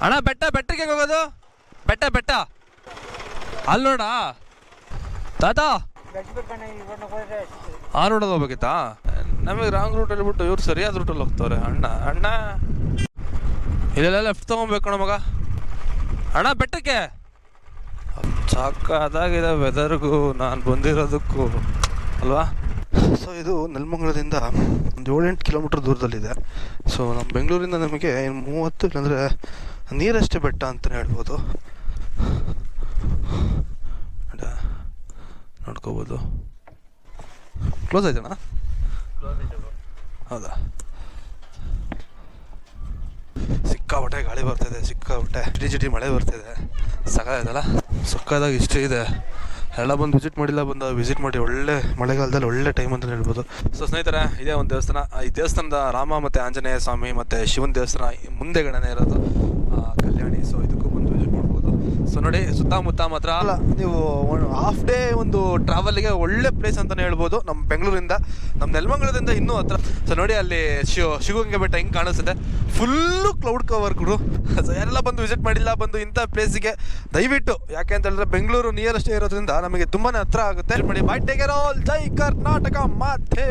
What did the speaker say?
ಅಣ್ಣ ಬೆಟ್ಟಕ್ಕೆ ಹೋಗೋದು? ಬೆಟ್ಟ ಅಲ್ಲಿ ನೋಡ ತಾತ ಆ ರೋಡಲ್ಲಿ ಹೋಗ್ಬೇಕಿತ್ತಾ? ನಮಗೆ ರಾಂಗ್ ರೂಟ್ ಹೇಳ್ಬಿಟ್ಟು ಇವ್ರು ಸರಿಯಾದ ರೂಟಲ್ಲಿ ಹೋಗ್ತವ್ರೆ. ಅಣ್ಣ ಇಲ್ಲೆಲ್ಲ ಲೆಫ್ಟ್ ತೊಗೊಬೇಕು ಮಗ. ಅಣ್ಣ ಬೆಟ್ಟಕ್ಕೆ ಸಾಕಾದಾಗಿದೆ ವೆದರ್ಗೂ ನಾನು ಬಂದಿರೋದಕ್ಕೂ ಅಲ್ವಾ. ಸೊ ಇದು ನೆಲಮಂಗಲದಿಂದ ಒಂದು 7-8 ಕಿಲೋಮೀಟ್ರ್ ದೂರದಲ್ಲಿದೆ. ಸೊ ನಮ್ಮ ಬೆಂಗಳೂರಿಂದ ನಮಗೆ 30 ಇಲ್ಲಾಂದರೆ ನೀರಷ್ಟೇ ಬೆಟ್ಟ ಅಂತಲೇ ಹೇಳ್ಬೋದು. ನೋಡ್ಕೋಬೋದು. ಕ್ಲೋಸ್ ಆಯ್ತಣ್ಣ? ಹೌದಾ? ಸಿಕ್ಕಾಪಟ್ಟೆ ಗಾಳಿ ಬರ್ತಿದೆ, ಸಿಕ್ಕಾಪಟ್ಟೆ ಜಿಟಿ ಮಳೆ ಬರ್ತಿದೆ. ಸಕ್ಕತ್ತಾಯ್ತಲ್ಲ? ಸಕ್ಕತ್ತಾಗಿ ಇಷ್ಟ ಇದೆ. ಎಲ್ಲ ಬಂದು ವಿಸಿಟ್ ಮಾಡಿಲ್ಲ, ಬಂದು ವಿಸಿಟ್ ಮಾಡಿ. ಒಳ್ಳೆ ಮಳೆಗಾಲದಲ್ಲಿ ಒಳ್ಳೆ ಟೈಮ್ ಅಂತಲೇ ಹೇಳ್ಬೋದು. ಸೊ ಸ್ನೇಹಿತರೆ, ಇದೇ ಒಂದು ದೇವಸ್ಥಾನ. ಈ ದೇವಸ್ಥಾನದ ರಾಮ ಮತ್ತು ಆಂಜನೇಯ ಸ್ವಾಮಿ ಮತ್ತು ಶಿವನ ದೇವಸ್ಥಾನ ಮುಂದೆಗಡೆನೇ ಇರೋದು ಕಲ್ಯಾಣಿ. ಸೊ ಇದಕ್ಕೂ ಬಂದು ವಿಸಿಟ್ ಮಾಡ್ಬೋದು. ಸೊ ನೋಡಿ, ಸುತ್ತಮುತ್ತ ಮಾತ್ರ ಅಲ್ಲ, ನೀವು ಹಾಫ್ ಡೇ ಒಂದು ಟ್ರಾವೆಲ್ಗೆ ಒಳ್ಳೆ ಪ್ಲೇಸ್ ಅಂತಲೇ ಹೇಳ್ಬೋದು. ನಮ್ಮ ಬೆಂಗಳೂರಿಂದ, ನಮ್ಮ ನೆಲಮಂಗಲದಿಂದ ಇನ್ನೂ ಹತ್ರ. ಸೊ ನೋಡಿ, ಅಲ್ಲಿ ಶಿವಗಂಗೆ ಬೆಟ್ಟ ಹಿಂಗೆ ಕಾಣಿಸುತ್ತೆ, ಫುಲ್ಲು ಕ್ಲೌಡ್ ಕವರ್ ಕೊಡು. ಸೊ ಯಾರೆಲ್ಲ ಬಂದು ವಿಸಿಟ್ ಮಾಡಿಲ್ಲ, ಬಂದು ಇಂಥ ಪ್ಲೇಸಿಗೆ ದಯವಿಟ್ಟು, ಯಾಕೆ ಅಂತ ಹೇಳಿದ್ರೆ ಬೆಂಗಳೂರು ನಿಯರೆಸ್ಟ್ ಇರೋದ್ರಿಂದ ನಮಗೆ ತುಂಬಾ ಹತ್ರ ಆಗುತ್ತೆ. ಮಾಡಿ. Bye, take care all. ಜೈ ಕರ್ನಾಟಕ ಮಾತೆ.